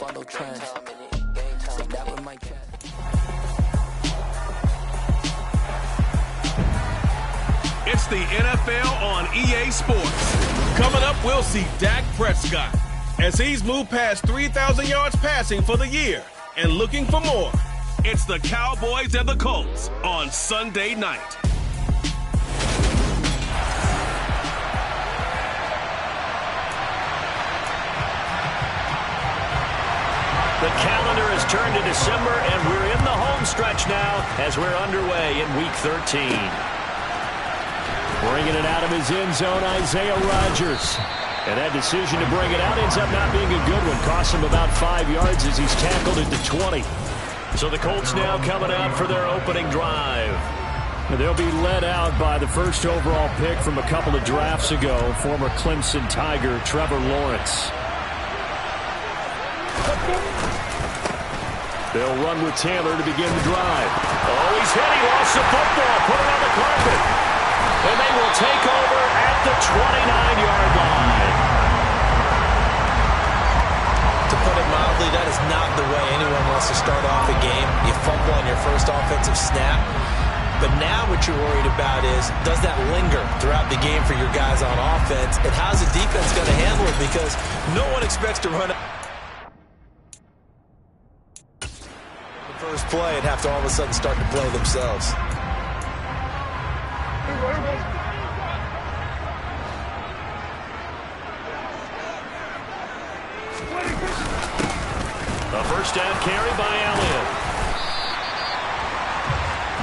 follow trends. Say that with my chest. It's the NFL on EA Sports. Coming up, we'll see Dak Prescott as he's moved past 3,000 yards passing for the year and looking for more. It's the Cowboys and the Colts on Sunday night. The calendar has turned to December, and we're in the home stretch now as we're underway in Week 13. Bringing it out of his end zone, Isaiah Rodgers. And that decision to bring it out ends up not being a good one. Cost him about 5 yards as he's tackled at the 20. So the Colts now coming out for their opening drive. And they'll be led out by the first overall pick from a couple of drafts ago, former Clemson Tiger Trevor Lawrence. They'll run with Taylor to begin the drive. Oh, he's hit. He lost the football. Put it on the carpet. And they will take over at the 29-yard line. To put it mildly, that is not the way anyone wants to start off a game. You fumble on your first offensive snap. But now what you're worried about is, does that linger throughout the game for your guys on offense? And how's the defense going to handle it? Because no one expects to run the first play and have to all of a sudden start to play themselves. A first down carry by Elliott.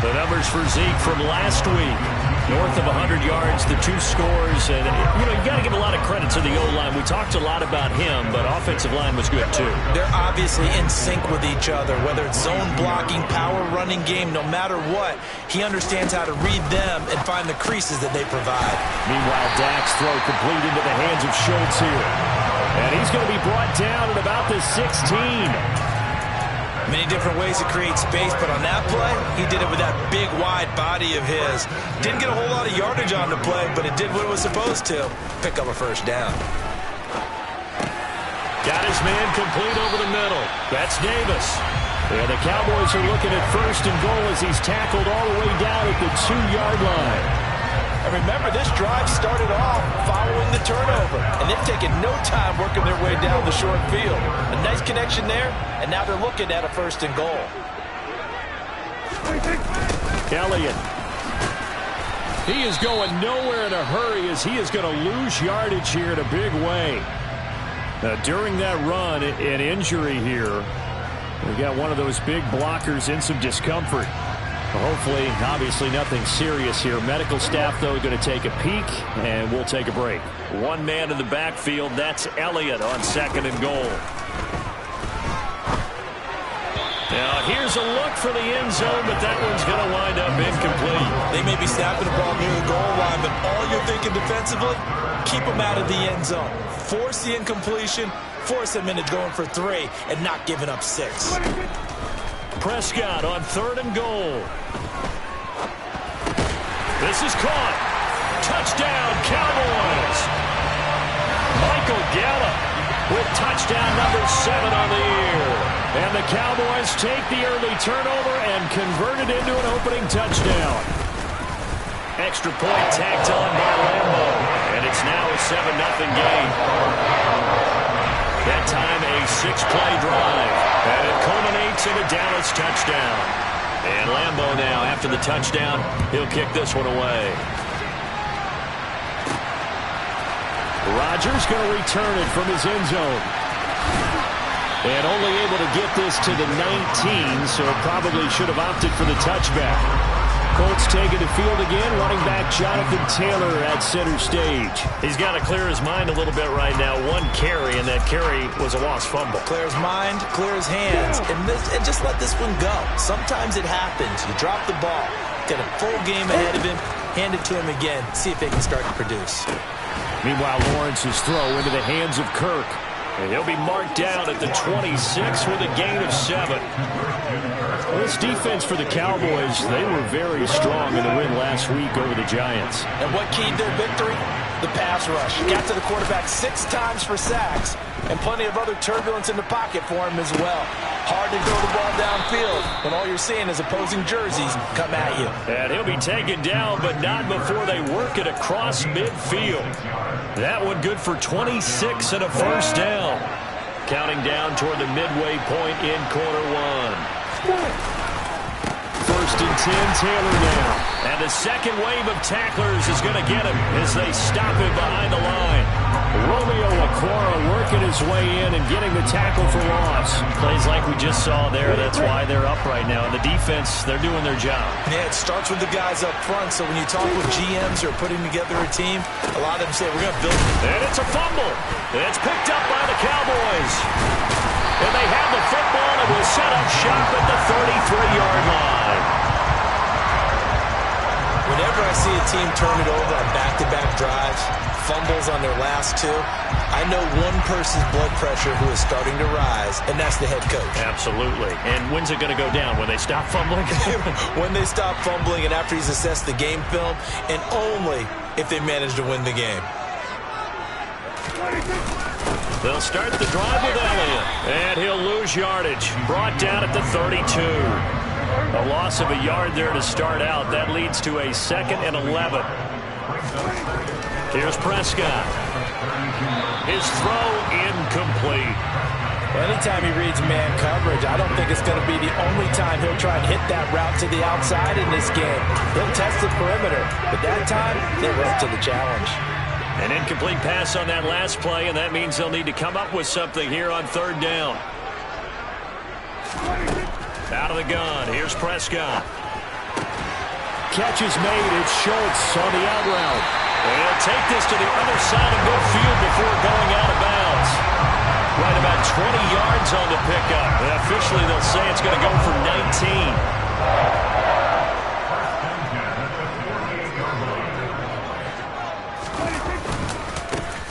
The numbers for Zeke from last week. North of 100 yards, the 2 scores. And, you got to give a lot of credit to the O-line. We talked a lot about him, but offensive line was good, too. They're obviously in sync with each other, whether it's zone blocking, power running game, no matter what. He understands how to read them and find the creases that they provide. Meanwhile, Dak's throw complete into the hands of Schultz here. And he's going to be brought down at about the 16. Many different ways to create space, but on that play, he did it with that big, wide body of his. Didn't get a whole lot of yardage on the play, but it did what it was supposed to. Pick up a first down. Got his man complete over the middle. That's Davis. And the Cowboys are looking at first and goal as he's tackled all the way down at the 2-yard line. And remember, this drive started off following the turnover, and they've taken no time working their way down the short field. A nice connection there, and now they're looking at a first and goal. Elliott. He is going nowhere in a hurry as he is going to lose yardage here in a big way. Now, during that run, an injury here. We got one of those big blockers in some discomfort. Hopefully, obviously nothing serious here. Medical staff, though, going to take a peek, and we'll take a break. One man in the backfield. That's Elliott on second and goal. Now, here's a look for the end zone, but that one's going to wind up incomplete. They may be snapping the ball near the goal line, but all you're thinking defensively, keep them out of the end zone. Force the incompletion, force them into going for 3, and not giving up 6. Prescott on third and goal. This is caught. Touchdown, Cowboys. Michael Gallup with touchdown number 7 on the year. And the Cowboys take the early turnover and convert it into an opening touchdown. Extra point tacked on by Lambo. And it's now a 7-0 game. That time a 6-play drive. And it culminates in a Dallas touchdown. And Lambo now, after the touchdown, he'll kick this one away. Rodgers going to return it from his end zone. And only able to get this to the 19, so probably should have opted for the touchback. Colts taking the field again, running back Jonathan Taylor at center stage. He's got to clear his mind a little bit right now. One carry, and that carry was a lost fumble. Clear his mind, clear his hands, and just let this one go. Sometimes it happens. You drop the ball, get a full game ahead of him, hand it to him again, see if they can start to produce. Meanwhile, Lawrence's throw into the hands of Kirk. And he'll be marked down at the 26 with a gain of 7. This defense for the Cowboys, they were very strong in the win last week over the Giants. And what keyed their victory? The pass rush. Got to the quarterback 6 times for sacks. and plenty of other turbulence in the pocket for him as well. Hard to throw the ball downfield when all you're seeing is opposing jerseys come at you. And he'll be taken down, but not before they work it across midfield. That one good for 26 and a first down. Counting down toward the midway point in quarter one. First and 10, Taylor now. And the second wave of tacklers is going to get him as they stop him behind the line. Romeo Okwara working his way in and getting the tackle for loss. Plays like we just saw there. That's why they're up right now. And the defense, they're doing their job. Yeah, it starts with the guys up front. So when you talk with GMs who are putting together a team, a lot of them say, we're going to build. And it's a fumble. It's picked up by the Cowboys. And they have the football and will set up shop at the 33-yard line. Whenever I see a team turn it over on back-to-back drives, fumbles on their last two, I know one person's blood pressure who is starting to rise, and that's the head coach. Absolutely. And when's it going to go down? When they stop fumbling? When they stop fumbling and after he's assessed the game film, and only if they manage to win the game. They'll start the drive with Elliott, and he'll lose yardage. Brought down at the 32. A loss of a yard there to start out. That leads to a 2nd and 11. Here's Prescott. His throw incomplete. Anytime he reads man coverage, I don't think it's going to be the only time he'll try and hit that route to the outside in this game. He'll test the perimeter, but that time, they were up to the challenge. An incomplete pass on that last play, and that means they'll need to come up with something here on 3rd down. Out of the gun, here's Prescott. Catch is made, it's Schultz on the out route. And he'll take this to the other side of midfield before going out of bounds. Right about 20 yards on the pickup. And officially they'll say it's going to go for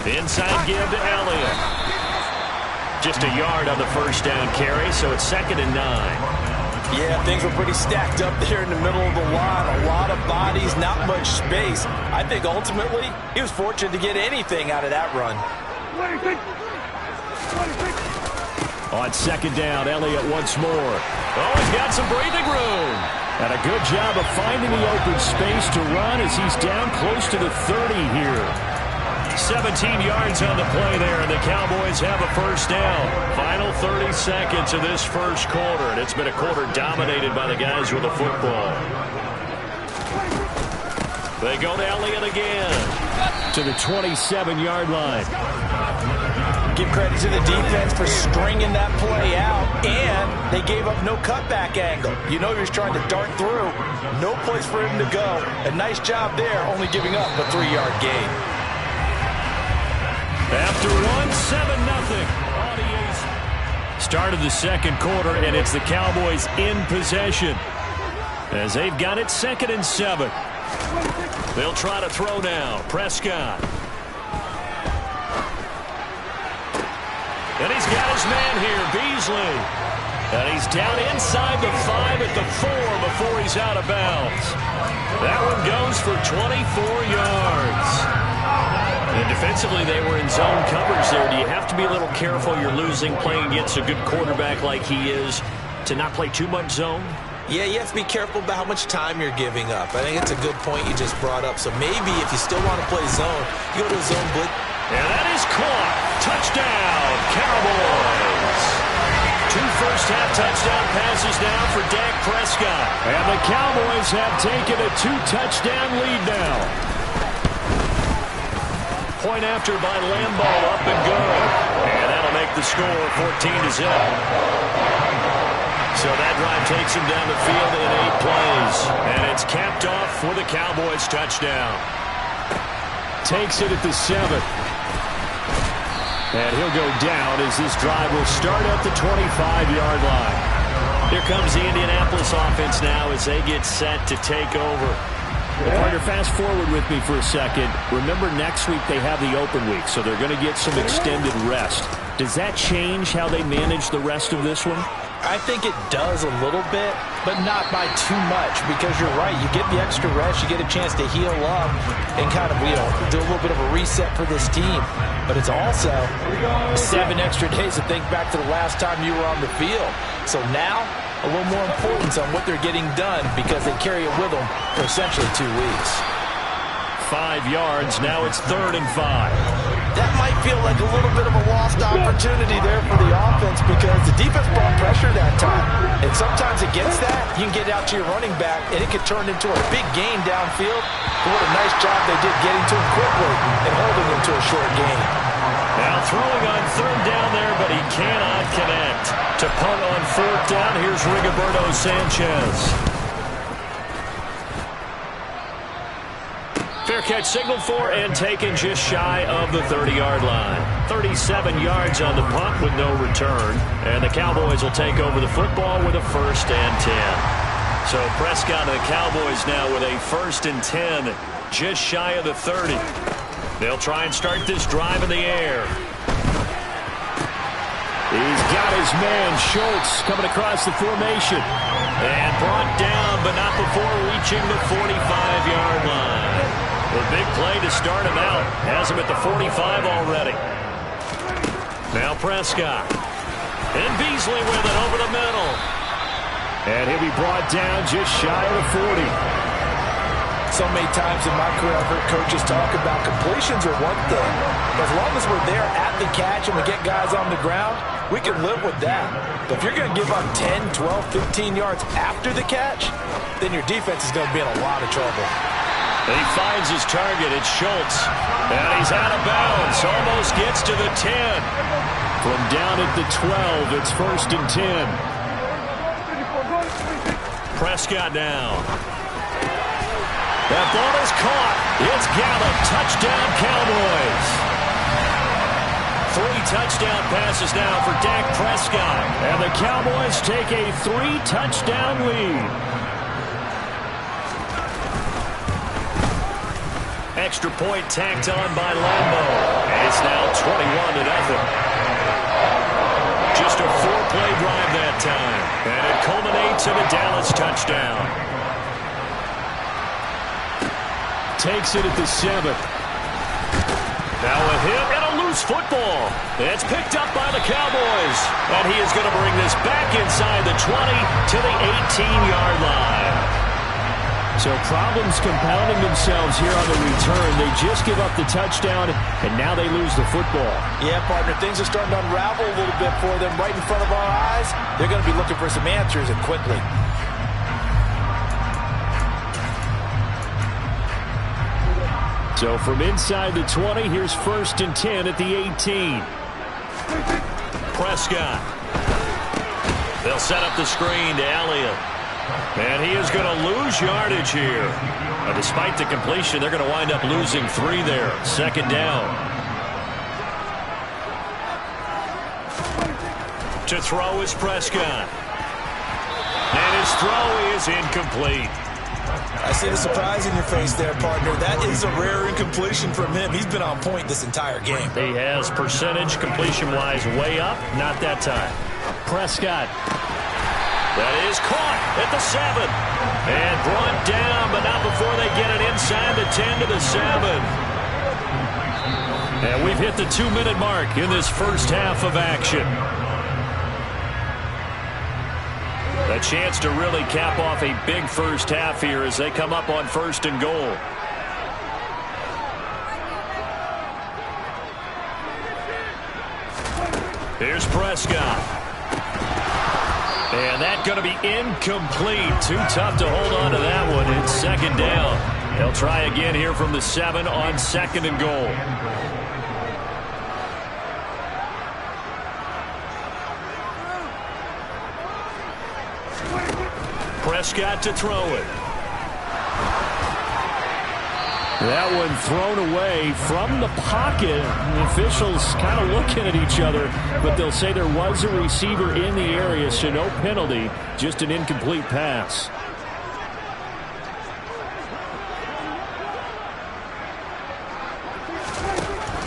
19. Inside give to Elliott. Just a yard on the first down carry, so it's 2nd and 9. Yeah, things were pretty stacked up there in the middle of the line. A lot of bodies, not much space. I think ultimately he was fortunate to get anything out of that run. On 2nd down, Elliott once more. Oh, he's got some breathing room. And a good job of finding the open space to run as he's down close to the 30 here. 17 yards on the play there, and the Cowboys have a first down. Final 30 seconds of this first quarter, and it's been a quarter dominated by the guys with the football. They go to Elliott again. To the 27-yard line. Give credit to the defense for stringing that play out, and they gave up no cutback angle. You know he was trying to dart through. No place for him to go. A nice job there, only giving up a 3-yard gain. After 1-7-0. Start of the second quarter, and it's the Cowboys in possession as they've got it 2nd and 7. They'll try to throw now. Prescott. And he's got his man here, Beasley. And he's down inside the 5 at the 4 before he's out of bounds. That one goes for 24 yards. And defensively, they were in zone coverage there. Do you have to be a little careful? You're losing, playing against a good quarterback like he is, to not play too much zone? Yeah, you have to be careful about how much time you're giving up. I think it's a good point you just brought up. So maybe if you still want to play zone, you go to a zone blitz. And that is caught. Touchdown, Cowboys. 2 first-half touchdown passes now for Dak Prescott. And the Cowboys have taken a 2-touchdown lead now. Point after by Lambeau, up and good. And that'll make the score 14-0. So that drive takes him down the field in 8 plays. And it's capped off for the Cowboys touchdown. Takes it at the 7. And he'll go down as this drive will start at the 25-yard line. Here comes the Indianapolis offense now as they get set to take over. Partner, fast forward with me for a second. Remember, next week they have the open week, so they're going to get some extended rest. Does that change how they manage the rest of this one? I think it does a little bit, but not by too much, because you're right. You get the extra rest, you get a chance to heal up and kind of, do a little bit of a reset for this team. But it's also 7 extra days to think back to the last time you were on the field. So now, a little more importance on what they're getting done, because they carry it with them for essentially 2 weeks. 5 yards, now it's 3rd and 5. That might feel like a little bit of a lost opportunity there for the offense, because the defense brought pressure that time. And sometimes against that, you can get out to your running back, and it could turn into a big gain downfield. But what a nice job they did getting to him quickly and holding him to a short gain. Now throwing on 3rd down there, but he cannot connect. To punt on 4th down, here's Rigoberto Sanchez. Fair catch signaled for and taken just shy of the 30-yard line. 37 yards on the punt with no return. And the Cowboys will take over the football with a 1st and 10. So Prescott and the Cowboys now with a 1st and 10 just shy of the 30. They'll try and start this drive in the air. He's got his man, Schultz, coming across the formation. And brought down, but not before reaching the 45-yard line. A big play to start him out. Has him at the 45 already. Now Prescott. And Beasley with it over the middle. And he'll be brought down just shy of the 40. So many times in my career, I've heard coaches talk about completions are one thing. As long as we're there at the catch and we get guys on the ground, we can live with that. But if you're going to give up 10, 12, 15 yards after the catch, then your defense is going to be in a lot of trouble. He finds his target. It's Schultz. And he's out of bounds. Almost gets to the 10. From down at the 12, it's 1st and 10. Prescott now. That ball is caught. It's Gallup. Touchdown, Cowboys. 3 touchdown passes now for Dak Prescott. And the Cowboys take a 3-touchdown lead. Extra point tacked on by Lambo. And it's now 21-0. Just a 4-play drive that time. And it culminates in a Dallas touchdown. Takes it at the 7. Now a hit and a loose football. It's picked up by the Cowboys. And he is going to bring this back inside the 20 to the 18-yard line. So problems compounding themselves here on the return. They just give up the touchdown, and now they lose the football. Yeah, partner, things are starting to unravel a little bit for them right in front of our eyes. They're going to be looking for some answers, and quickly. So from inside the 20, here's 1st and 10 at the 18. Prescott. They'll set up the screen to Elliott. And he is going to lose yardage here. Despite the completion, they're going to wind up losing 3 there. 2nd down. To throw is Prescott. And his throw is incomplete. I see the surprise in your face there, partner. That is a rare incompletion from him. He's been on point this entire game. He has percentage completion-wise way up. Not that time. Prescott. That is caught at the 7. And brought down, but not before they get it inside the 10 to the 7. And we've hit the 2-minute mark in this first half of action. A chance to really cap off a big first half here as they come up on 1st and goal. Here's Prescott. And that's going to be incomplete. Too tough to hold on to that one. It's 2nd down. They'll try again here from the 7 on 2nd and goal. Prescott to throw it. That one thrown away from the pocket. The officials kind of looking at each other, but they'll say there was a receiver in the area, so no penalty, just an incomplete pass.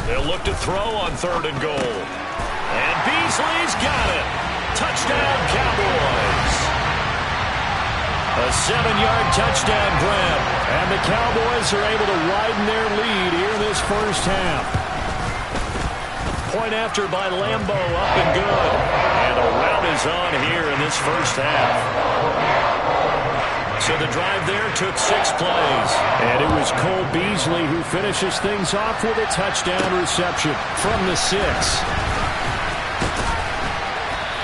They'll look to throw on 3rd and goal. And Beasley's got it. Touchdown, Cowboys. 7-yard touchdown grab. And the Cowboys are able to widen their lead here in this first half. Point after by Lambo, up and good. And a rout is on here in this first half. So the drive there took 6 plays. And it was Cole Beasley who finishes things off with a touchdown reception from the 6.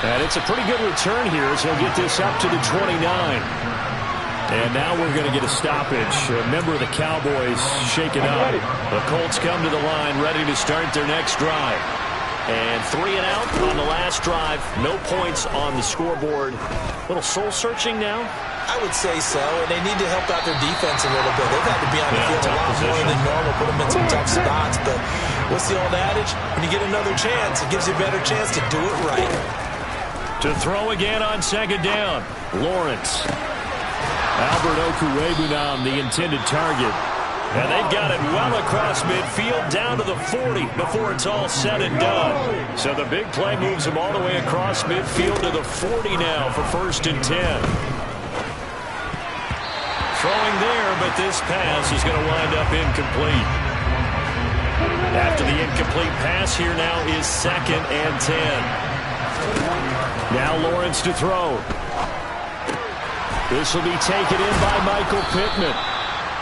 And it's a pretty good return here as he'll get this up to the 29. And now we're going to get a stoppage. A member of the Cowboys shaken up. The Colts come to the line ready to start their next drive. And 3 and out on the last drive. No points on the scoreboard. A little soul-searching now. I would say so, and they need to help out their defense a little bit. They've had to be on the field a lot more than normal, put them in some tough spots. But what's the old adage? When you get another chance, it gives you a better chance to do it right. To throw again on second down, Lawrence. Albert Okwuegbunam, the intended target. And they've got it well across midfield, down to the 40 before it's all said and done. So the big play moves him all the way across midfield to the 40 now for 1st and 10. Throwing there, but this pass is going to wind up incomplete. After the incomplete pass, here now is 2nd and 10. Now Lawrence to throw. This will be taken in by Michael Pittman.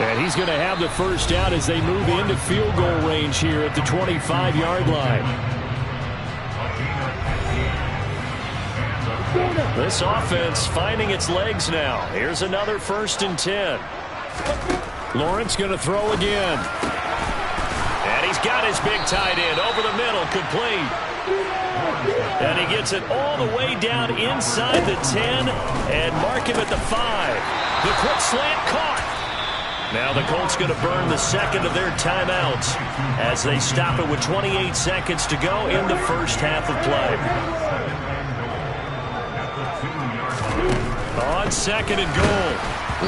And he's going to have the first down as they move into field goal range here at the 25-yard line. This offense finding its legs now. Here's another 1st and 10. Lawrence going to throw again. And he's got his big tight end over the middle, complete. And he gets it all the way down inside the 10 and mark him at the 5. The quick slant caught. Now the Colts going to burn the second of their timeouts as they stop it with 28 seconds to go in the first half of play. On 2nd and goal,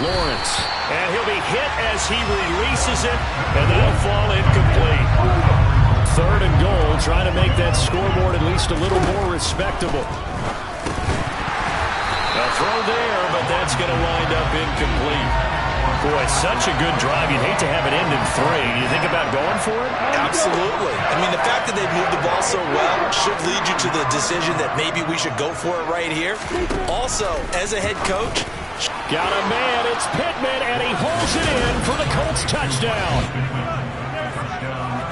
Lawrence. And he'll be hit as he releases it, and that'll fall incomplete. 3rd and goal, trying to make that scoreboard at least a little more respectable. A throw there, but that's going to wind up incomplete. Boy, such a good drive. You'd hate to have it end in 3. You think about going for it? Absolutely. I mean, the fact that they've moved the ball so well should lead you to the decision that maybe we should go for it right here. Also, as a head coach, got a man. It's Pittman, and he holds it in for the Colts touchdown.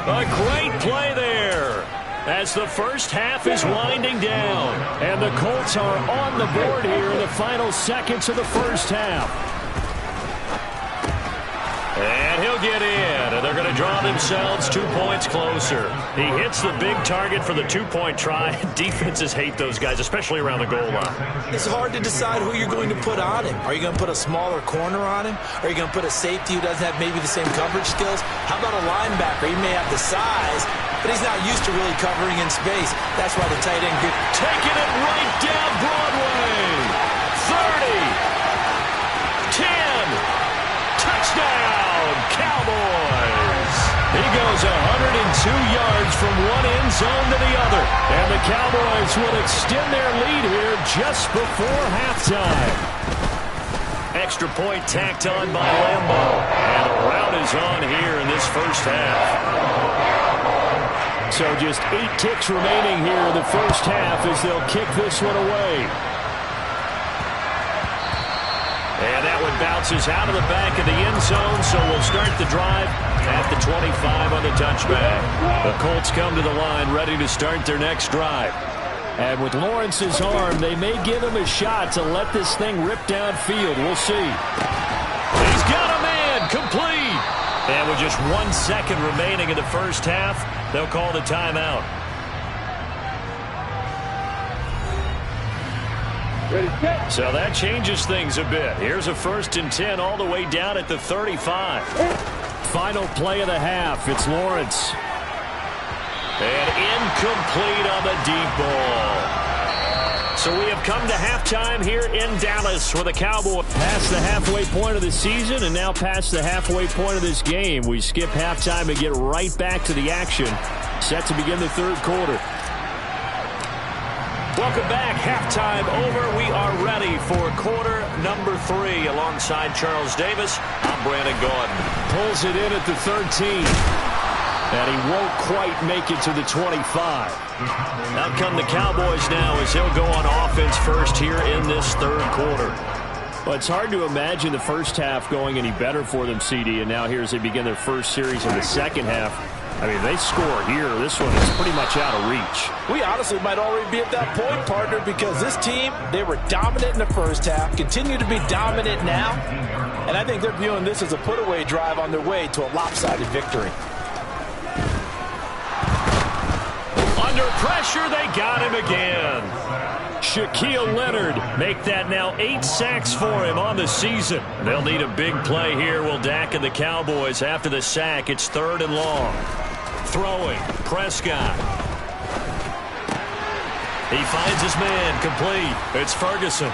A great play there as the first half is winding down. And the Colts are on the board here in the final seconds of the first half. And he'll get in, and they're going to draw themselves 2 points closer. He hits the big target for the 2-point try. Defenses hate those guys, especially around the goal line. It's hard to decide who you're going to put on him. Are you going to put a smaller corner on him? Are you going to put a safety who doesn't have maybe the same coverage skills? How about a linebacker? He may have the size, but he's not used to really covering in space. That's why the tight end gets taking it right down Broadway. 30. 10. Touchdown. Cowboys. He goes 102 yards from one end zone to the other. And the Cowboys will extend their lead here just before halftime. Extra point tacked on by Lambo. And a rout is on here in this first half. So just 8 ticks remaining here in the first half as they'll kick this one away. And that one bounces out of the back of the end zone, so we'll start the drive at the 25 on the touchback. The Colts come to the line ready to start their next drive. And with Lawrence's arm, they may give him a shot to let this thing rip downfield. We'll see. He's got a man, complete. And with just 1 second remaining in the first half, they'll call the timeout. So that changes things a bit. Here's a 1st and 10 all the way down at the 35. Final play of the half. It's Lawrence. And incomplete on the deep ball. So we have come to halftime here in Dallas where the Cowboys past the halfway point of the season and now past the halfway point of this game. We skip halftime and get right back to the action. Set to begin the third quarter. Welcome back. Halftime over. We are ready for quarter number 3. Alongside Charles Davis, I'm Brandon Gaudin. Pulls it in at the 13. And he won't quite make it to the 25. Out come the Cowboys now as he'll go on offense first here in this third quarter. Well, it's hard to imagine the first half going any better for them, CD, and now here as they begin their first series in the second half. I mean, they score here. This one is pretty much out of reach. We honestly might already be at that point, partner, because this team, they were dominant in the first half, continue to be dominant now, and I think they're viewing this as a put-away drive on their way to a lopsided victory. Under pressure, they got him again. Shaquille Leonard make that now 8 sacks for him on the season. They'll need a big play here. Will Dak and the Cowboys after the sack. It's 3rd and long. Throwing, Prescott. He finds his man, complete. It's Ferguson.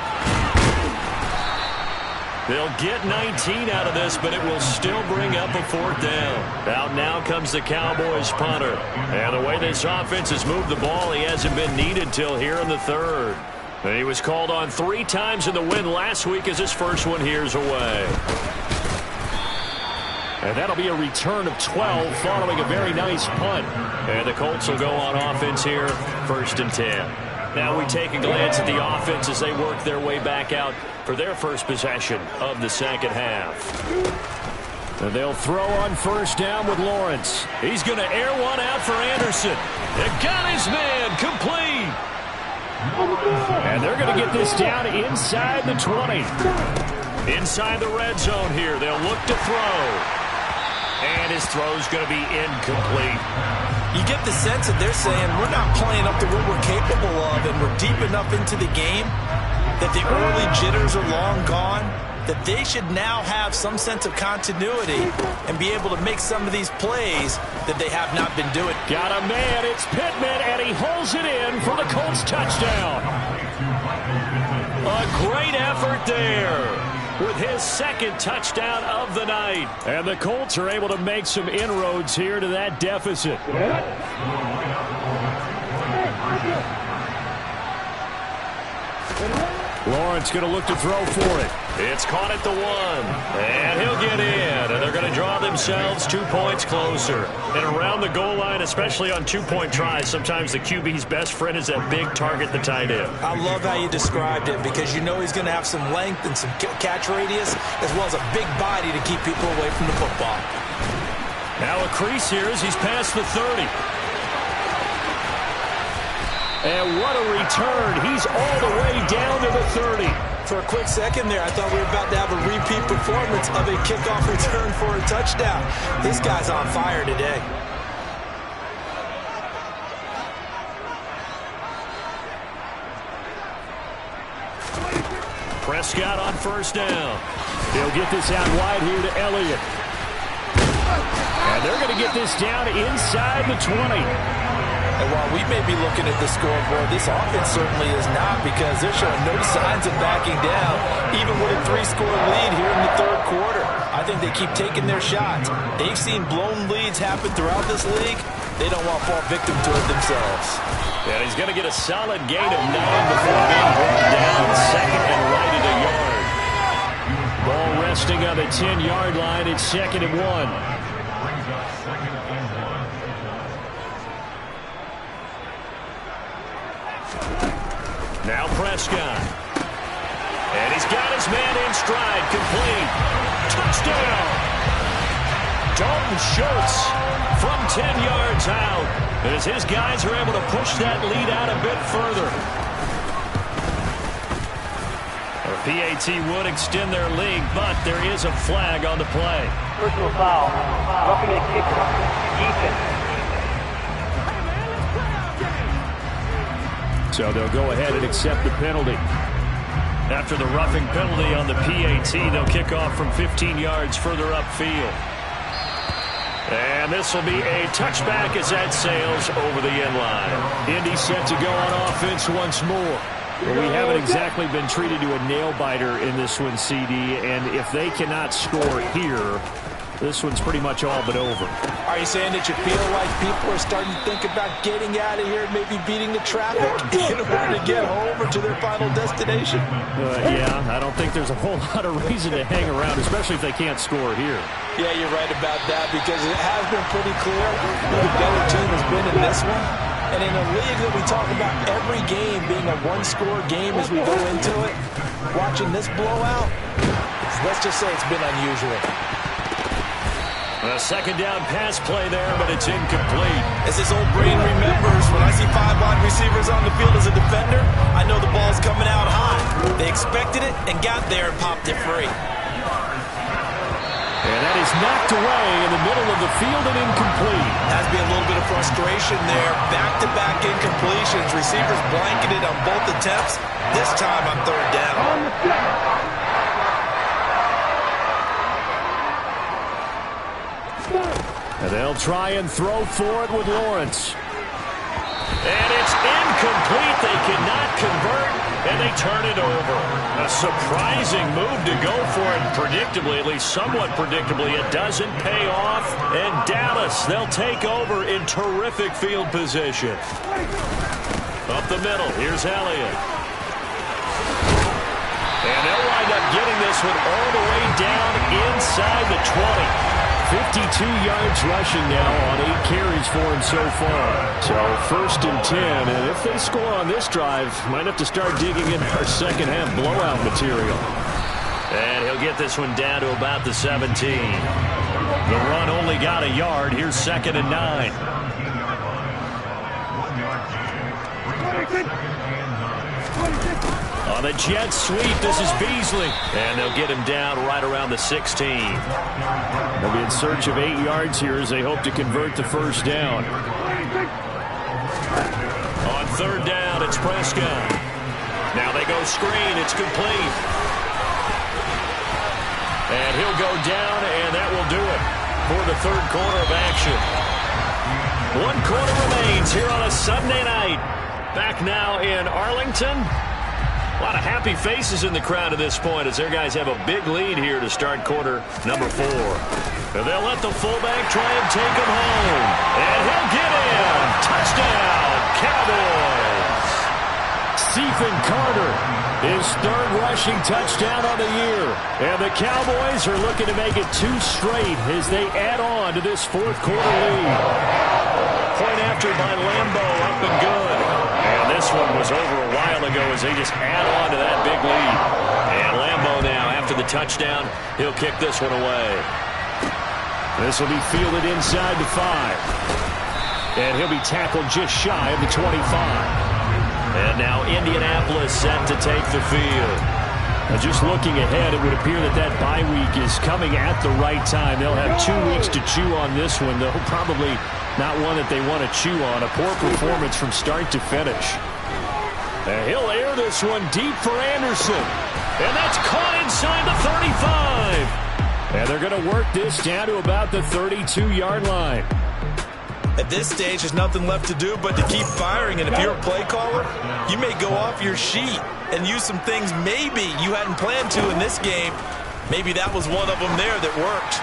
They'll get 19 out of this, but it will still bring up a 4th down. Out now comes the Cowboys punter. And the way this offense has moved the ball, he hasn't been needed till here in the 3rd. And he was called on 3 times in the win last week as his first one here's away. And that'll be a return of 12 following a very nice punt. And the Colts will go on offense here, 1st and 10. Now we take a glance at the offense as they work their way back out for their first possession of the second half. And they'll throw on 1st down with Lawrence. He's going to air one out for Anderson. They got his man, complete. And they're going to get this down inside the 20. Inside the red zone here. They'll look to throw. And his throw's going to be incomplete. You get the sense that they're saying we're not playing up to what we're capable of, and we're deep enough into the game that the early jitters are long gone, that they should now have some sense of continuity and be able to make some of these plays that they have not been doing. Got a man, it's Pittman, and he holds it in for the Colts touchdown. A great effort there with his 2nd touchdown of the night. And the Colts are able to make some inroads here to that deficit. Lawrence going to look to throw for it. It's caught at the 1. And he'll get in. And they're going to draw themselves 2 points closer. And around the goal line, especially on 2-point tries, sometimes the QB's best friend is that big target, the tight end. I love how you described it because you know he's going to have some length and some catch radius as well as a big body to keep people away from the football. Now a crease here as he's past the 30. And what a return. He's all the way down to the 30. For a quick second there, I thought we were about to have a repeat performance of a kickoff return for a touchdown. This guy's on fire today. Prescott on 1st down. He'll get this out wide here to Elliott. And they're going to get this down inside the 20. And while we may be looking at the scoreboard, this offense certainly is not because they're showing no signs of backing down, even with a 3-score lead here in the 3rd quarter. I think they keep taking their shots. They've seen blown leads happen throughout this league. They don't want to fall victim to it themselves. And he's going to get a solid gain of 9 before being brought down 2nd and right at a yard. Ball resting on the 10-yard line. It's 2nd and 1. Now Prescott. And he's got his man in stride. Complete. Touchdown. Dalton Schultz from 10 yards out. As his guys are able to push that lead out a bit further. A PAT would extend their lead, but there is a flag on the play. Personal foul. Roughing the kicker. Defense. So they'll go ahead and accept the penalty. After the roughing penalty on the PAT, they'll kick off from 15 yards further upfield. And this will be a touchback as that sails over the end line. Indy set to go on offense once more. Well, we haven't exactly been treated to a nail-biter in this one, CD, and if they cannot score here, this one's pretty much all but over. Are you saying that you feel like people are starting to think about getting out of here, maybe beating the traffic in order to get home or to their final destination? Yeah, I don't think there's a whole lot of reason to hang around, especially if they can't score here. Yeah, you're right about that, because it has been pretty clear who the better team has been in this one. And in a league that we talk about every game being a one-score game as we go into it, watching this blowout, let's just say it's been unusual. A second down pass play there, but it's incomplete. As this old brain remembers, when I see 5 wide receivers on the field as a defender, I know the ball's coming out high. They expected it and got there and popped it free. And that is knocked away in the middle of the field and incomplete. Has been a little bit of frustration there. Back-to-back incompletions. Receivers blanketed on both attempts. This time on third down. And they'll try and throw for it with Lawrence. And it's incomplete. They cannot convert, and they turn it over. A surprising move to go for it. Predictably, at least somewhat predictably, it doesn't pay off. And Dallas, they'll take over in terrific field position. Up the middle, here's Elliott. And they'll wind up getting this one all the way down inside the 20. 52 yards rushing now on 8 carries for him so far. So 1st and 10, and if they score on this drive, might have to start digging in our second half blowout material. And he'll get this one down to about the 17. The run only got a yard. Here's 2nd and 9. On the jet sweep, this is Beasley. And they'll get him down right around the 16. They'll be in search of 8 yards here as they hope to convert the first down. On third down, it's Prescott. Now they go screen. It's complete. And he'll go down, and that will do it for the third quarter of action. 1 quarter remains here on a Sunday night. Back now in Arlington. A lot of happy faces in the crowd at this point as their guys have a big lead here to start quarter number 4. And they'll let the fullback try and take him home. And he'll get in. Touchdown, Cowboys. Stephen Carter, his 3rd rushing touchdown on the year. And the Cowboys are looking to make it 2 straight as they add on to this 4th quarter lead. Point after by Lambo, up and good. And this one was over a while ago as they just add on to that big lead. And Lambo now, after the touchdown, he'll kick this one away. This will be fielded inside the 5. And he'll be tackled just shy of the 25. And now Indianapolis set to take the field. Now just looking ahead, it would appear that that bye week is coming at the right time. They'll have 2 weeks to chew on this one, though probably not one that they want to chew on. A poor performance from start to finish. And he'll air this one deep for Anderson. And that's caught inside the 35. And they're going to work this down to about the 32-yard line. At this stage, there's nothing left to do but to keep firing. And if you're a play caller, you may go off your sheet and use some things maybe you hadn't planned to in this game. Maybe that was one of them there that worked.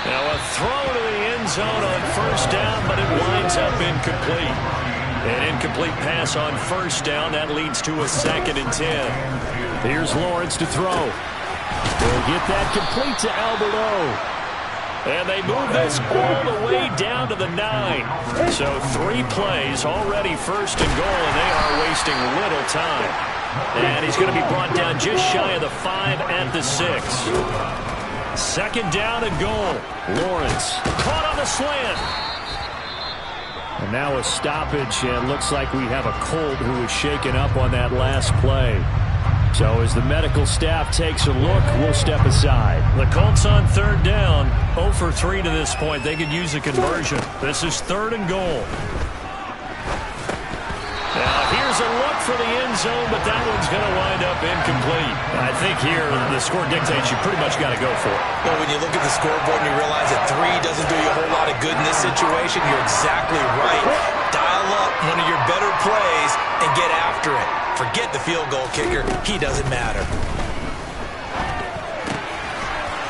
Now a throw to the end zone on first down, but it winds up incomplete. An incomplete pass on first down. That leads to a 2nd and 10. Here's Lawrence to throw. They'll get that complete to Alberto. And they move this all the way down to the 9. So 3 plays already 1st and goal, and they are wasting little time. And he's going to be brought down just shy of the 5 at the 6. 2nd down and goal. Lawrence caught on the slant. And now a stoppage, and looks like we have a Colt who was shaken up on that last play. So as the medical staff takes a look, we'll step aside. The Colts on third down, 0 for 3 to this point. They could use a conversion. This is 3rd and goal. Now here's a look for the end zone, but that one's going to wind up incomplete. I think here the score dictates you pretty much got to go for it. Well, when you look at the scoreboard and you realize that 3 doesn't do you a whole lot of good in this situation, you're exactly right. Dial up one of your better plays and get after it. Forget the field goal kicker. He doesn't matter.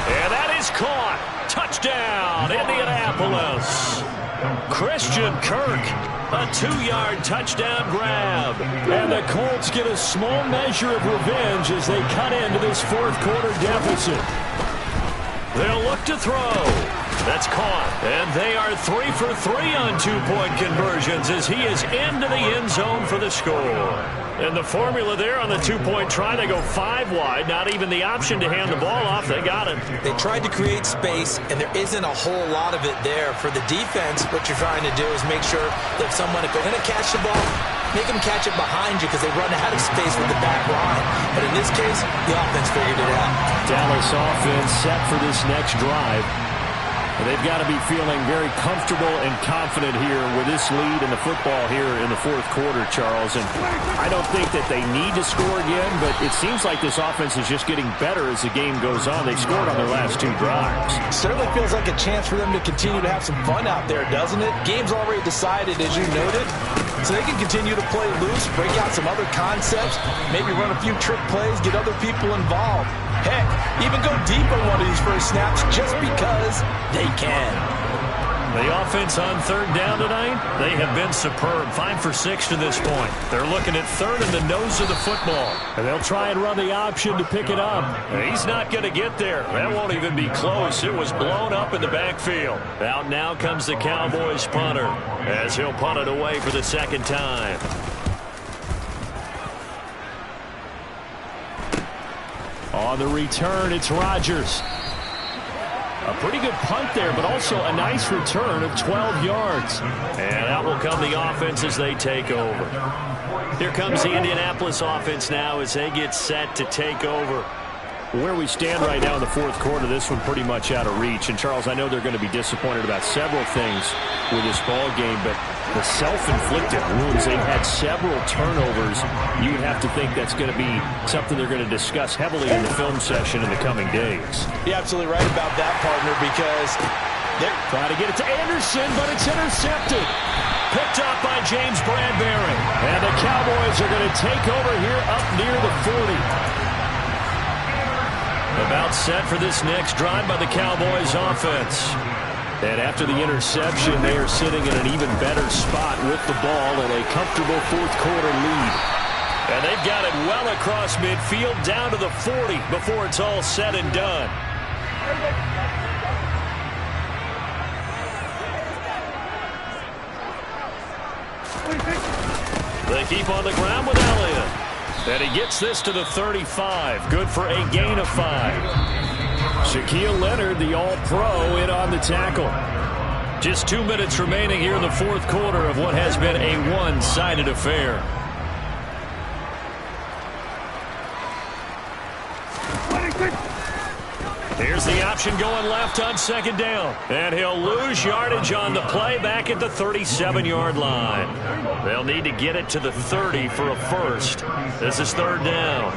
And that is It's caught. Touchdown, Indianapolis. Christian Kirk, a 2-yard touchdown grab. And the Colts get a small measure of revenge as they cut into this fourth-quarter deficit. They'll look to throw. That's caught. And they are 3 for 3 on two-point conversions as he is into the end zone for the score. And the formula there on the two-point try, they go 5 wide. Not even the option to hand the ball off. They got it. They tried to create space, and there isn't a whole lot of it there. For the defense, what you're trying to do is make sure that if they're going to catch the ball, make them catch it behind you because they run out of space with the back line. But in this case, the offense figured it out. Dallas offense set for this next drive. They've got to be feeling very comfortable and confident here with this lead in the football here in the fourth quarter, Charles. And I don't think that they need to score again, but it seems like this offense is just getting better as the game goes on. They've scored on their last 2 drives. Certainly feels like a chance for them to continue to have some fun out there, doesn't it? Game's already decided, as you noted. So they can continue to play loose, break out some other concepts, maybe run a few trick plays, get other people involved. Heck, even go deep on one of these first snaps just because they can. The offense on third down tonight, they have been superb. 5 for 6 to this point. They're looking at third in the nose of the football. And they'll try and run the option to pick it up. He's not going to get there. That won't even be close. It was blown up in the backfield. Out now comes the Cowboys punter as he'll punt it away for the second time. On the return, it's Rodgers. A pretty good punt there, but also a nice return of 12 yards. And out will come the offense as they take over. Here comes the Indianapolis offense now as they get set to take over. Where we stand right now in the fourth quarter, this one pretty much out of reach. And, Charles, I know they're going to be disappointed about several things with this ball game, but the self-inflicted wounds, they've had several turnovers. You would have to think that's going to be something they're going to discuss heavily in the film session in the coming days. You're absolutely right about that, partner, because they're trying to get it to Anderson, but it's intercepted. Picked up by James Bradbury. And the Cowboys are going to take over here up near the 40. About set for this next drive by the Cowboys offense. And after the interception, they are sitting in an even better spot with the ball in a comfortable fourth quarter lead. And they've got it well across midfield down to the 40 before it's all said and done. They keep on the ground with Elliott. And he gets this to the 35. Good for a gain of 5. Shaquille Leonard, the all-pro, in on the tackle. Just 2 minutes remaining here in the fourth quarter of what has been a one-sided affair. Here's the option going left on second down. And he'll lose yardage on the play back at the 37-yard line. They'll need to get it to the 30 for a first. This is third down.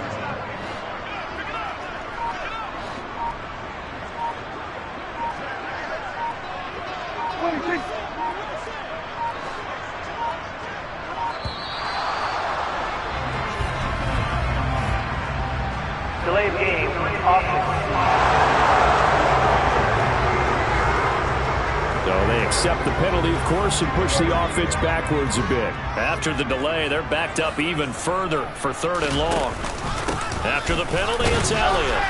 Delay of game, offense. So they accept the penalty, of course, and push the offense backwards a bit. After the delay, they're backed up even further for third and long. After the penalty, it's Elliott.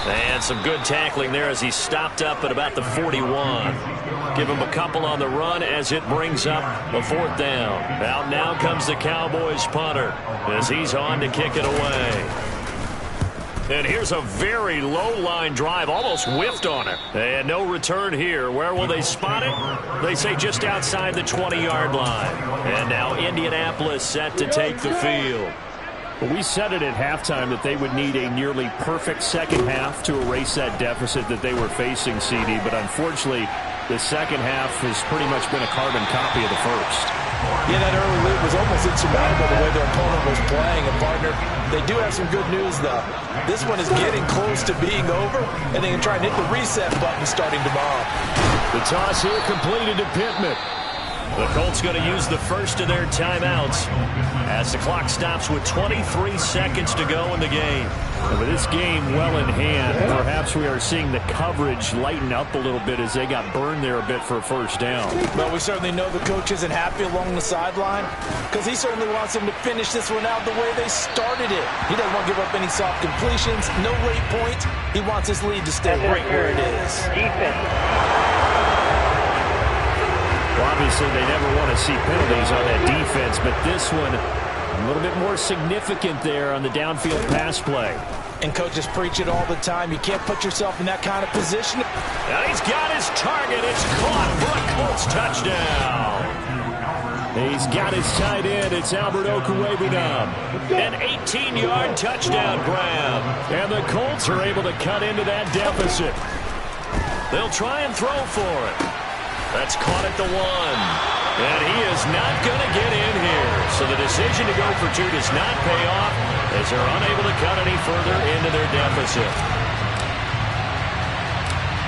And some good tackling there as he stopped up at about the 41. Give him a couple on the run as it brings up a fourth down. Out now comes the Cowboys punter as he's on to kick it away. And here's a very low-line drive, almost whiffed on it. And no return here. Where will they spot it? They say just outside the 20-yard line. And now Indianapolis set to take the field. Well, we said it at halftime that they would need a nearly perfect second half to erase that deficit that they were facing, CD. But unfortunately, the second half has pretty much been a carbon copy of the first. Yeah, that early lead was almost insurmountable the way their opponent was playing. And, partner, they do have some good news, though. This one is getting close to being over, and they can try and hit the reset button starting tomorrow. The toss here completed to Pittman. The Colts going to use the first of their timeouts as the clock stops with 23 seconds to go in the game. And with this game well in hand, perhaps we are seeing the coverage lighten up a little bit as they got burned there a bit for a first down. But we certainly know the coach isn't happy along the sideline because he certainly wants them to finish this one out the way they started it. He doesn't want to give up any soft completions, no late points. He wants his lead to stay right where it is. Defense. Well, obviously, they never want to see penalties on that defense, but this one a little bit more significant there on the downfield pass play. And coaches preach it all the time. You can't put yourself in that kind of position. And he's got his target. It's caught for a Colts touchdown. He's got his tight end. It's Albert Okwuegbunam. An 18-yard touchdown grab. And the Colts are able to cut into that deficit. They'll try and throw for it. That's caught at the 1. And he is not going to get in here. So the decision to go for 2 does not pay off as they're unable to cut any further into their deficit.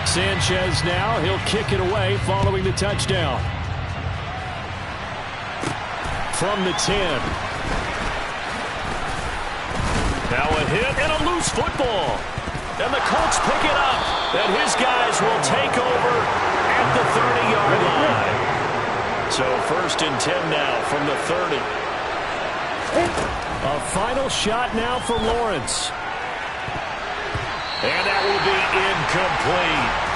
Sanchez now, he'll kick it away following the touchdown. From the 10. Now a hit and a loose football. And the Colts pick it up. And his guys will take over at the 30-yard line. So 1st and 10 now from the 30. A final shot now for Lawrence. And that will be incomplete.